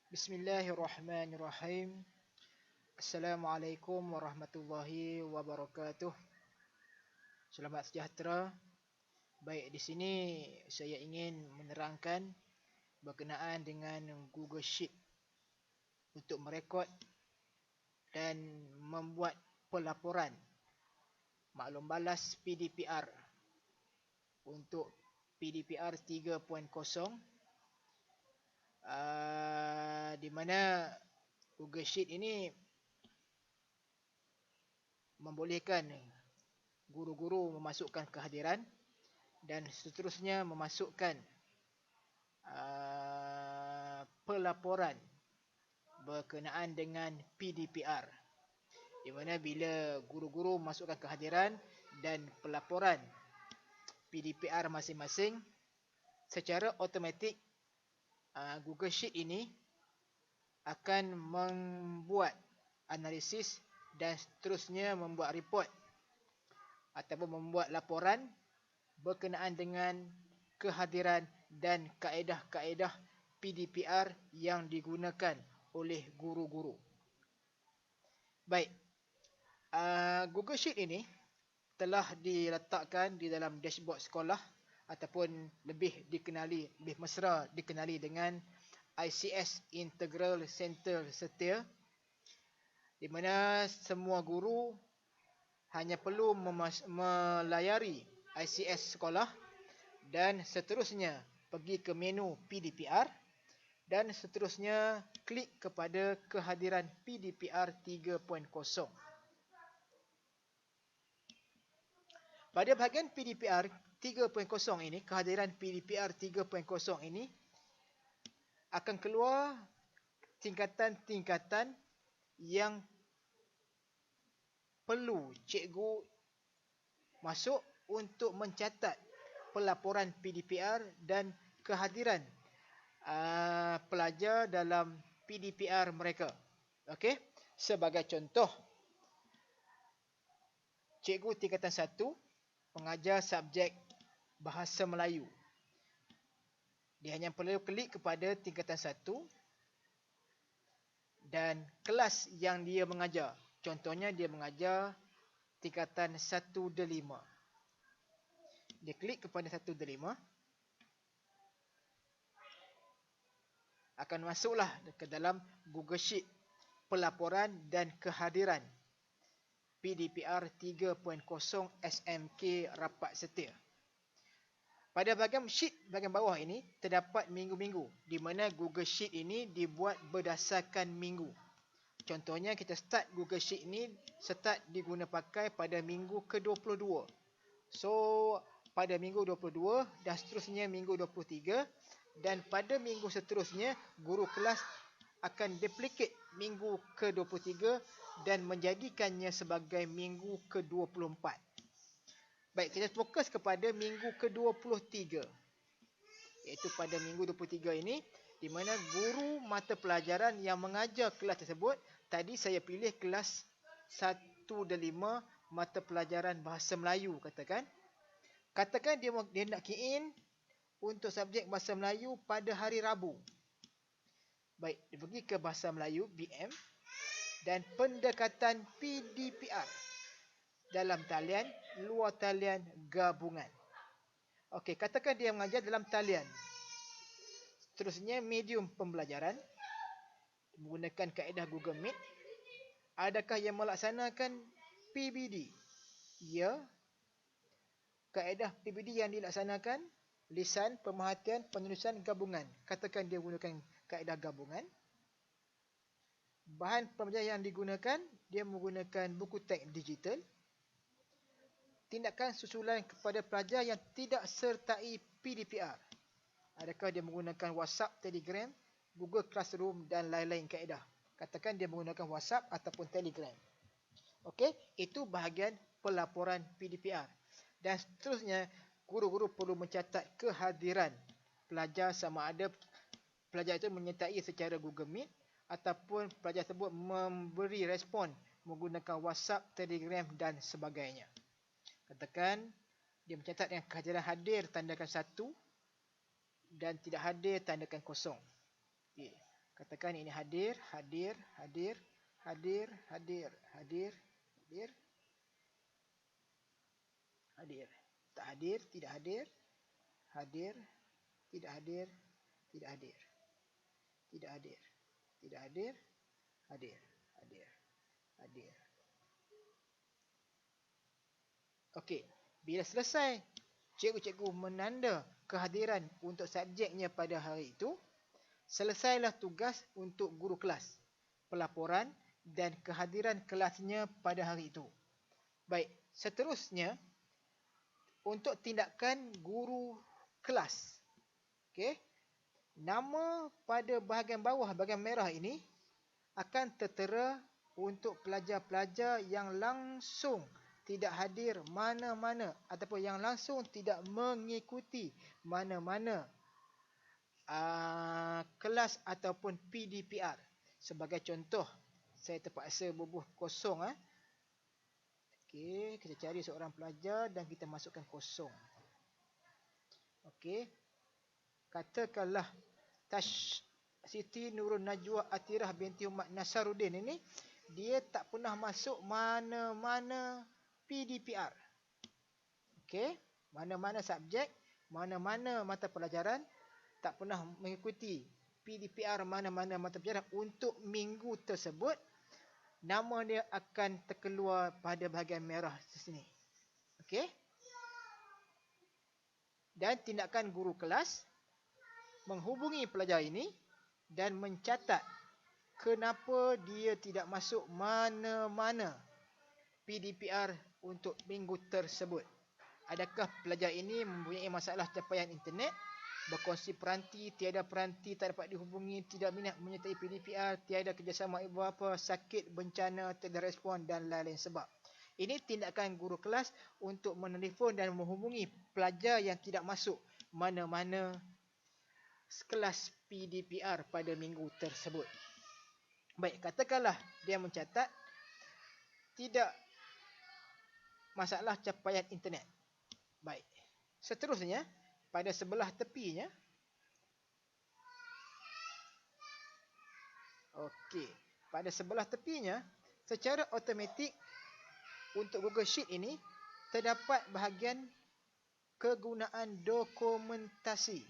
Bismillahirrahmanirrahim. Assalamualaikum warahmatullahi wabarakatuh. Selamat sejahtera. Baik, di sini saya ingin menerangkan berkenaan dengan Google Sheet untuk merekod dan membuat pelaporan maklum balas PDPR untuk PDPR 3.0, di mana Google Sheet ini membolehkan guru-guru memasukkan kehadiran dan seterusnya memasukkan pelaporan berkenaan dengan PDPR, di mana bila guru-guru memasukkan kehadiran dan pelaporan PDPR masing-masing, secara automatik Google Sheet ini akan membuat analisis dan seterusnya membuat report ataupun membuat laporan berkenaan dengan kehadiran dan kaedah-kaedah PDPR yang digunakan oleh guru-guru. Baik, Google Sheet ini telah diletakkan di dalam dashboard sekolah ataupun lebih mesra dikenali dengan ICS Integral Center Setia, di mana semua guru hanya perlu melayari ICS sekolah dan seterusnya pergi ke menu PDPR dan seterusnya klik kepada kehadiran PDPR 3.0. Pada bahagian PDPR 3.0 ini, kehadiran PDPR 3.0 ini akan keluar tingkatan-tingkatan yang perlu cikgu masuk untuk mencatat pelaporan PDPR dan kehadiran pelajar dalam PDPR mereka. Okey, sebagai contoh, cikgu tingkatan 1 pengajar subjek Bahasa Melayu. Dia hanya perlu klik kepada tingkatan 1 dan kelas yang dia mengajar. Contohnya dia mengajar tingkatan 1D5. Dia klik kepada 1D5, akan masuklah ke dalam Google Sheet pelaporan dan kehadiran PDPR 3.0 SMK Rapat Setia. Pada bahagian sheet bahagian bawah ini terdapat minggu-minggu, di mana Google Sheet ini dibuat berdasarkan minggu. Contohnya kita start Google Sheet ini diguna pakai pada minggu ke-22. So pada minggu 22 dan seterusnya minggu 23, dan pada minggu seterusnya guru kelas akan duplicate minggu ke-23 dan menjadikannya sebagai minggu ke-24. Baik, kita fokus kepada minggu ke-23, iaitu pada minggu 23 ini, di mana guru mata pelajaran yang mengajar kelas tersebut, tadi saya pilih kelas 1D5 mata pelajaran Bahasa Melayu, katakan dia nak key in untuk subjek Bahasa Melayu pada hari Rabu. Baik, dia pergi ke Bahasa Melayu BM dan pendekatan PDPR dalam talian, luar talian, gabungan. Okey, katakan dia mengajar dalam talian. Seterusnya medium pembelajaran menggunakan kaedah Google Meet. Adakah yang melaksanakan PBD? Ya. Kaedah PBD yang dilaksanakan lisan, pemerhatian, penulisan, gabungan. Katakan dia menggunakan kaedah gabungan. Bahan pembelajaran yang digunakan, dia menggunakan buku teks digital. Tindakan susulan kepada pelajar yang tidak sertai PDPR. Adakah dia menggunakan WhatsApp, Telegram, Google Classroom dan lain-lain kaedah. Katakan dia menggunakan WhatsApp ataupun Telegram. Okey, itu bahagian pelaporan PDPR. Dan seterusnya, guru-guru perlu mencatat kehadiran pelajar, sama ada pelajar itu menyertai secara Google Meet ataupun pelajar tersebut memberi respon menggunakan WhatsApp, Telegram dan sebagainya. Katakan dia mencatat yang kehadiran hadir tandakan 1 dan tidak hadir tandakan kosong. Okay. Katakan ini hadir, hadir, hadir, hadir, hadir, hadir, hadir, hadir. Tak hadir, tidak hadir, hadir, tidak hadir, tidak hadir, tidak hadir, tidak hadir, hadir, hadir, hadir. Okey, bila selesai cikgu-cikgu menanda kehadiran untuk subjeknya pada hari itu, selesailah tugas untuk guru kelas, pelaporan dan kehadiran kelasnya pada hari itu. Baik, seterusnya untuk tindakan guru kelas. Okey. Nama pada bahagian bawah, bahagian merah ini akan tertera untuk pelajar-pelajar yang langsung tidak hadir mana-mana ataupun yang langsung tidak mengikuti mana-mana kelas ataupun PDPR. Sebagai contoh, saya terpaksa bubuh kosong. Okey, kita cari seorang pelajar dan kita masukkan kosong. Okey. Katakanlah Siti Nurul Najwa Atirah binti Umat Nasaruddin ini, dia tak pernah masuk mana-mana PDPR. Okey, mana-mana subjek, mana-mana mata pelajaran, tak pernah mengikuti PDPR mana-mana mata pelajaran untuk minggu tersebut, nama dia akan terkeluar pada bahagian merah di sini. Okey. Dan tindakan guru kelas menghubungi pelajar ini dan mencatat kenapa dia tidak masuk mana-mana PDPR untuk minggu tersebut. Adakah pelajar ini mempunyai masalah capaian internet, berkongsi peranti, tiada peranti, tak dapat dihubungi, tidak minat menyertai PDPR, tiada kerjasama ibu bapa, sakit, bencana, tidak respon dan lain-lain sebab. Ini tindakan guru kelas untuk menelefon dan menghubungi pelajar yang tidak masuk mana-mana kelas PDPR pada minggu tersebut. Baik, katakanlah dia mencatat tidak masalah capaian internet. Baik. Seterusnya, pada sebelah tepinya, okey, pada sebelah tepinya secara automatik untuk Google Sheet ini terdapat bahagian kegunaan dokumentasi.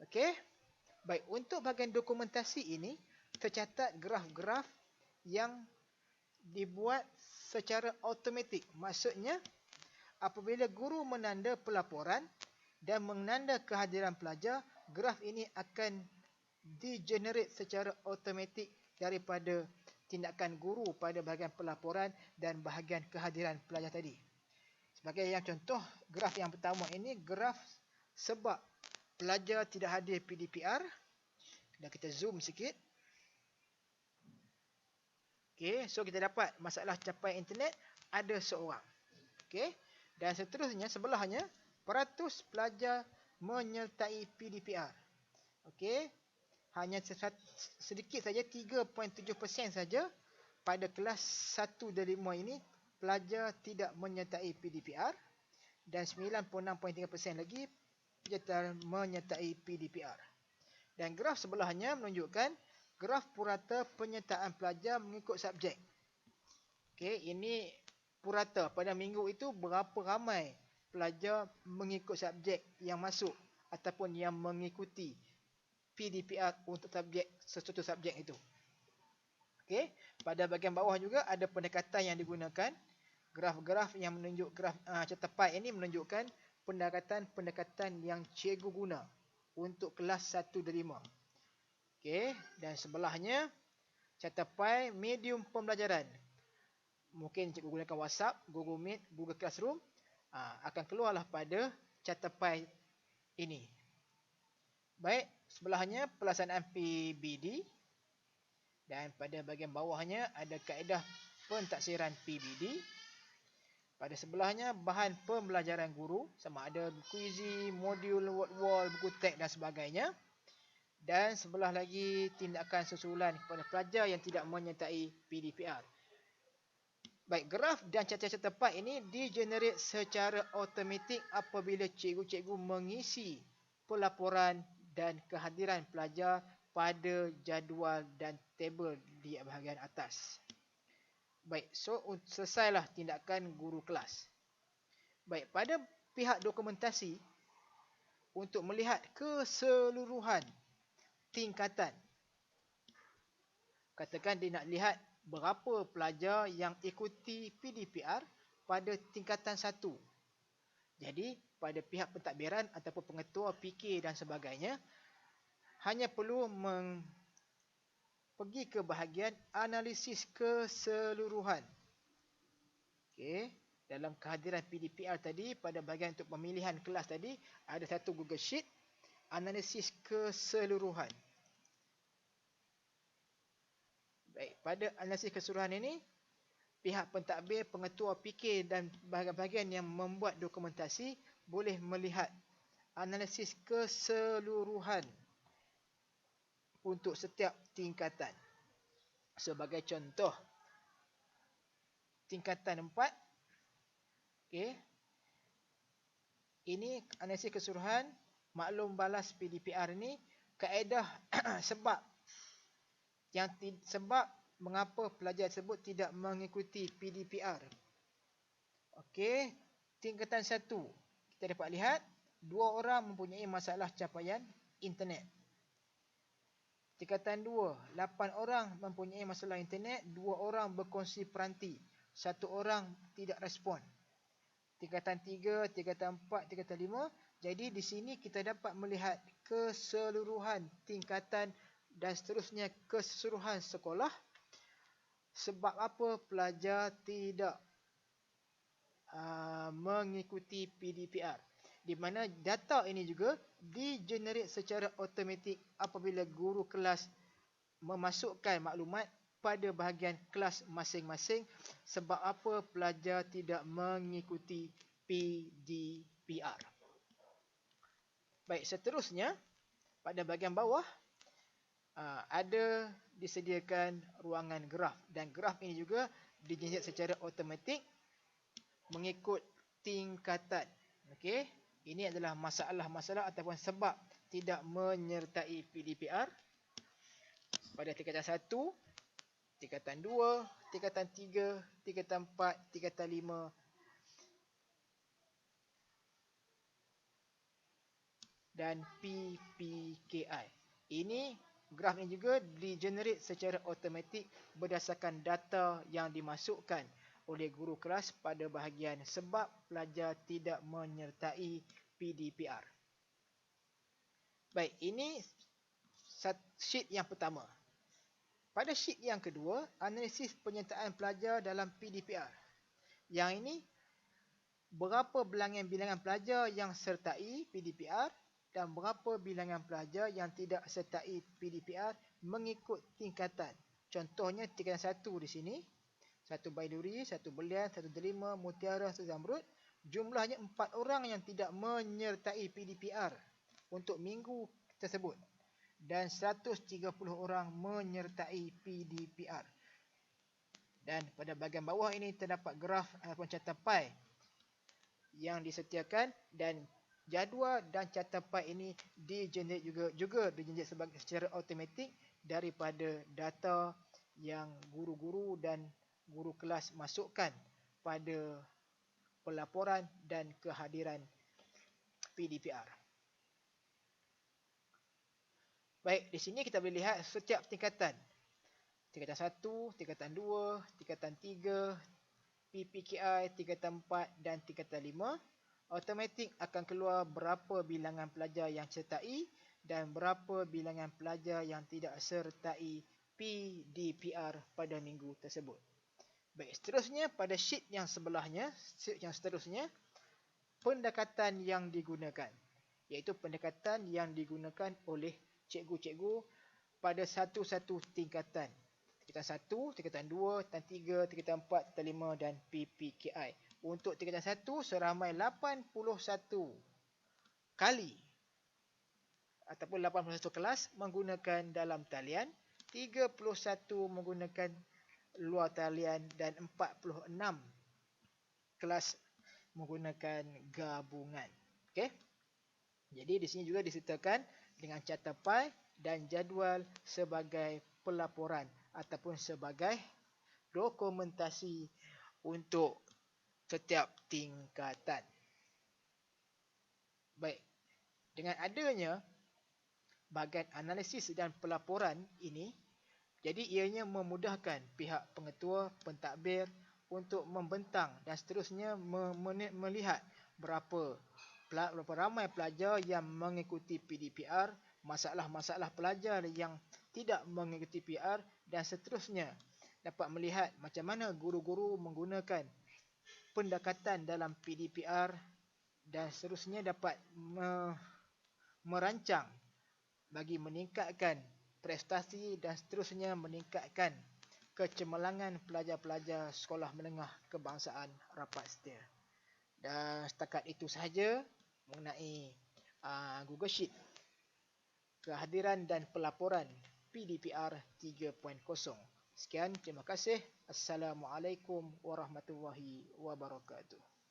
Okey. Baik, untuk bahagian dokumentasi ini tercatat graf-graf yang dibuat secara automatik. Maksudnya, apabila guru menanda pelaporan dan menanda kehadiran pelajar, graf ini akan di-generate secara automatik daripada tindakan guru pada bahagian pelaporan dan bahagian kehadiran pelajar tadi. Sebagai yang contoh, graf yang pertama ini graf sebab pelajar tidak hadir PDPR. Dan kita zoom sikit. Okey, so kita dapat masalah capaian internet ada seorang. Okey, dan seterusnya sebelahnya peratus pelajar menyertai PDPR. Okey, hanya sedikit saja 3.7% saja pada kelas 1 dari 5 ini pelajar tidak menyertai PDPR dan 96.3% lagi menyertai PDPR. Dan graf sebelahnya menunjukkan graf purata penyertaan pelajar mengikut subjek. Okey, ini purata pada minggu itu berapa ramai pelajar mengikut subjek yang masuk ataupun yang mengikuti PDPR untuk subjek sesuatu subjek itu. Okey, pada bahagian bawah juga ada pendekatan yang digunakan. Graf-graf yang menunjuk graf carta pie ini menunjukkan pendekatan yang cikgu guna untuk kelas 1 dari 5. Okey, dan sebelahnya carta pie medium pembelajaran. Mungkin cikgu gunakan WhatsApp, Google Meet, Google Classroom, akan keluarlah pada carta pie ini. Baik, sebelahnya pelaksanaan PBD dan pada bahagian bawahnya ada kaedah pentaksiran PBD. Pada sebelahnya bahan pembelajaran guru sama ada kuizi, modul, word wall, buku teks dan sebagainya. Dan sebelah lagi tindakan susulan kepada pelajar yang tidak menyertai PDPR. Baik, graf dan carta-carta pie ini di-generate secara automatik apabila cikgu-cikgu mengisi pelaporan dan kehadiran pelajar pada jadual dan tabel di bahagian atas. Baik, so selesailah tindakan guru kelas. Baik, pada pihak dokumentasi untuk melihat keseluruhan tingkatan. Katakan dia nak lihat berapa pelajar yang ikuti PDPR pada tingkatan 1. Jadi, pada pihak pentadbiran ataupun pengetua PK dan sebagainya, hanya perlu pergi ke bahagian analisis keseluruhan. Okey, dalam kehadiran PDPR tadi, pada bahagian untuk pemilihan kelas tadi, ada satu Google Sheet, analisis keseluruhan. Baik, pada analisis keseluruhan ini, pihak pentadbir, pengetua PK dan bahagian-bahagian yang membuat dokumentasi boleh melihat analisis keseluruhan untuk setiap tingkatan. Sebagai contoh, tingkatan 4, okey, ini analisis keseluruhan maklum balas PDPR ini, kaedah sebab mengapa pelajar tersebut tidak mengikuti PDPR. Okey, tingkatan 1, kita dapat lihat 2 orang mempunyai masalah capaian internet. Tingkatan 2, 8 orang mempunyai masalah internet, 2 orang berkongsi peranti, 1 orang tidak respon. Tingkatan 3, tingkatan 4, tingkatan 5. Jadi di sini kita dapat melihat keseluruhan tingkatan dan seterusnya keseluruhan sekolah. Sebab apa pelajar tidak mengikuti PDPR. Di mana data ini juga digenerate secara automatik apabila guru kelas memasukkan maklumat pada bahagian kelas masing-masing sebab apa pelajar tidak mengikuti PDPR. Baik, seterusnya pada bahagian bawah ada disediakan ruangan graf, dan graf ini juga digenerate secara automatik mengikut tingkatan. Okey, ini adalah masalah-masalah ataupun sebab tidak menyertai PDPR pada tingkatan 1, tingkatan 2, tingkatan 3, tingkatan 4, tingkatan 5 dan PPKI. Ini graf ini juga digenerate secara automatik berdasarkan data yang dimasukkan oleh guru kelas pada bahagian sebab pelajar tidak menyertai PDPR. Baik, ini sheet yang pertama. Pada sheet yang kedua, analisis penyertaan pelajar dalam PDPR. Yang ini, berapa bilangan pelajar yang sertai PDPR dan berapa bilangan pelajar yang tidak sertai PDPR mengikut tingkatan. Contohnya tingkatan 1 di sini. 1 Baiduri, 1 Belian, 1 Delima, Mutiara, 1 Zamrud. Jumlahnya 4 orang yang tidak menyertai PDPR untuk minggu tersebut. Dan 130 orang menyertai PDPR. Dan pada bahagian bawah ini terdapat graf ataupun carta pie yang disediakan, dan jadual dan carta pie ini digenerate juga digenerate secara automatik daripada data yang guru-guru dan guru kelas masukkan pada pelaporan dan kehadiran PDPR. Baik, di sini kita boleh lihat setiap tingkatan. Tingkatan 1, tingkatan 2, tingkatan 3, PPKI, tingkatan 4 dan tingkatan 5. Automatik akan keluar berapa bilangan pelajar yang sertai dan berapa bilangan pelajar yang tidak sertai PDPR pada minggu tersebut. Baik, seterusnya pada sheet yang sebelahnya, sheet yang seterusnya, pendekatan yang digunakan, iaitu pendekatan yang digunakan oleh cikgu-cikgu pada satu-satu tingkatan. Tingkatan 1, tingkatan 2, tingkatan 3, tingkatan 4, tingkatan 5 dan PPKI. Untuk tingkatan 1 seramai 81 kali ataupun 81 kelas menggunakan dalam talian, 31 menggunakan luar talian dan 46 kelas menggunakan gabungan. Okey. Jadi di sini juga disertakan dengan carta pie dan jadual sebagai pelaporan ataupun sebagai dokumentasi untuk setiap tingkatan. Baik, dengan adanya bahagian analisis dan pelaporan ini, jadi ianya memudahkan pihak pengetua, pentadbir untuk membentang dan seterusnya melihat berapa ramai pelajar yang mengikuti PDPR, masalah-masalah pelajar yang tidak mengikuti PR dan seterusnya. Dapat melihat macam mana guru-guru menggunakan pendekatan dalam PDPR dan seterusnya dapat merancang bagi meningkatkan prestasi dan seterusnya meningkatkan kecemerlangan pelajar-pelajar sekolah menengah kebangsaan rapat setia. Dan setakat itu sahaja mengenai Google Sheet, kehadiran dan pelaporan PDPR 3.0. Sekian, terima kasih. Assalamualaikum warahmatullahi wabarakatuh.